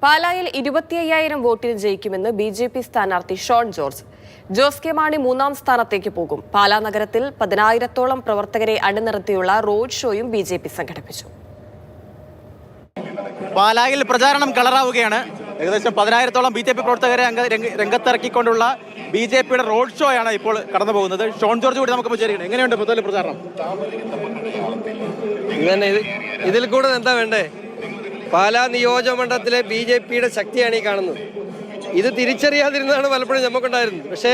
പാലായിൽ 25,000 വോട്ടിന് ജയിക്കുമെന്ന് ബി.ജെ.പി സ്ഥാനാർത്ഥി ഷോൺ ജോർജ്. ജോസ് കെ മാണി 3ാം സ്ഥാനത്തേക്ക് പോകും. പാലാ നഗരത്തിൽ 10,000-ഓളം പ്രവർത്തകരെ അണിനിരത്തിയുള്ള റോഡ് ഷോയും ബി.ജെ.പി സംഘടിപ്പിച്ചു. പാലായിൽ പ്രചാരണം കളറാവുകയാണ്. ഏകദേശം 10,000-ഓളം ബി.ജെ.പി പ്രവർത്തകരെ രംഗത്തിറക്കിക്കൊണ്ടുള്ള ബി.ജെ.പിയുടെ റോഡ് ഷോ ആണ് ഇപ്പോൾ കടന്നു പോകുന്നത്. ഷോൺ ജോർജ് കൂടി നമുക്ക് വിചാരിക്കണം, എങ്ങനെയുണ്ട് പൊതുവെ പ്രചാരണം? ഇങ്ങനെ ഇതിൽ കൂടുതൽ എന്താ വേണ്ടേ? പാലാ നിയോജകമണ്ഡലത്തിലെ ബി.ജെ.പിയുടെ ശക്തിയാണ് ഈ കാണുന്നത്. ഇത് തിരിച്ചറിയാതിരുന്നതാണ് പലപ്പോഴും നമുക്കുണ്ടായിരുന്നത്. പക്ഷേ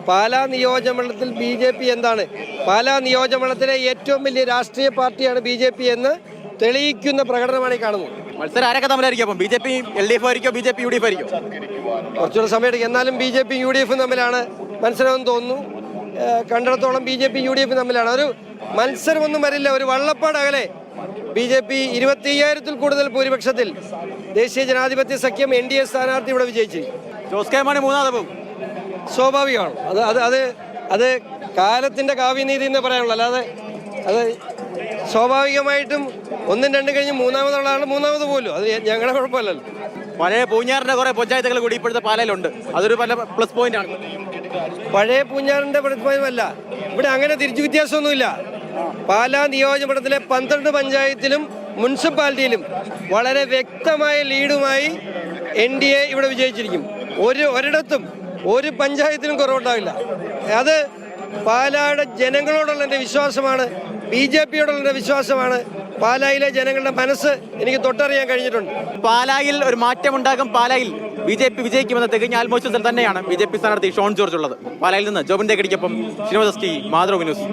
പാലാ നിയോജകമണ്ഡലത്തിൽ ബി.ജെ.പി എന്താണ്? പാലാ നിയോജകമണ്ഡലത്തിലെ ഏറ്റവും വലിയ രാഷ്ട്രീയ പാർട്ടിയാണ് ബി.ജെ.പി എന്ന് തെളിയിക്കുന്ന പ്രകടനമാണ് ഈ കാണുന്നത്. മത്സരം ആരൊക്കെ തമ്മിലായിരിക്കും? അപ്പം ബി.ജെ.പി LDF ആയിരിക്കോ, ബി.ജെ.പി UDF ആയിരിക്കും? കുറച്ചുകൂടെ സമയമെടുക്കും. എന്നാലും ബി.ജെ.പി UDF തമ്മിലാണ് മത്സരമെന്ന് തോന്നുന്നു. കണ്ടിടത്തോളം ബി.ജെ.പി UDF തമ്മിലാണ്. ഒരു മത്സരമൊന്നും വരില്ല, ഒരു വള്ളപ്പാട് അകലെ. ബി.ജെ.പി 25,000-ൽ കൂടുതൽ ഭൂരിപക്ഷത്തിൽ ദേശീയ ജനാധിപത്യ സഖ്യം NDA സ്ഥാനാർത്ഥി ഇവിടെ വിജയിച്ചിരിക്കും. ജോസ് കെ മാണി 3ാമത് പോകും. സ്വാഭാവികമാണ്. അത് കാലത്തിന്റെ കാവ്യനീതി എന്ന് പറയാനുള്ളൂ. അല്ലാതെ അത് സ്വാഭാവികമായിട്ടും 1, 2 കഴിഞ്ഞ് 3ാമതുള്ള ആൾ 3ാമത് പോലും. അത് ഞങ്ങളുടെ കുഴപ്പമല്ലല്ലോ. പഴയ പൂഞ്ഞാറിന്റെ കുറെ പഞ്ചായത്തുകൾ കൂടി ഇപ്പോഴത്തെ പാലയിലുണ്ട്. അതൊരു പല പ്ലസ് പോയിന്റ് ആണ്. പഴയ പൂഞ്ഞാറിന്റെ പ്ലസ് പോയിന്റ് അല്ല, ഇവിടെ അങ്ങനെ തിരിച്ചു വ്യത്യാസമൊന്നുമില്ല. പാലാ നിയോജകമണ്ഡലത്തിലെ 12 പഞ്ചായത്തിലും മുനിസിപ്പാലിറ്റിയിലും വളരെ വ്യക്തമായ ലീഡുമായി NDA ഇവിടെ വിജയിച്ചിരിക്കും. ഒരിടത്തും ഒരു പഞ്ചായത്തിലും കുറവുണ്ടാവില്ല. അത് പാലായുടെ ജനങ്ങളോടുള്ള എൻ്റെ വിശ്വാസമാണ്, ബി.ജെ.പിയോടുള്ള എൻ്റെ വിശ്വാസമാണ്. പാലായിലെ ജനങ്ങളുടെ മനസ്സ് എനിക്ക് തൊട്ടറിയാൻ കഴിഞ്ഞിട്ടുണ്ട്. പാലായിൽ ഒരു മാറ്റമുണ്ടാകും. പാലായിൽ ബി.ജെ.പി വിജയിക്കുമെന്ന് തികഞ്ഞ ആത്മവിശ്വാസത്തിൽ തന്നെയാണ് ബി.ജെ.പി സ്ഥാനാർത്ഥി ഷോൺ ജോർജ് ഉള്ളത്. പാലായിൽ നിന്ന് ജോബിൻ തേക്കടിക്കൊപ്പം ശ്രീനിവാസ്, മാതൃഭൂമി ന്യൂസ്.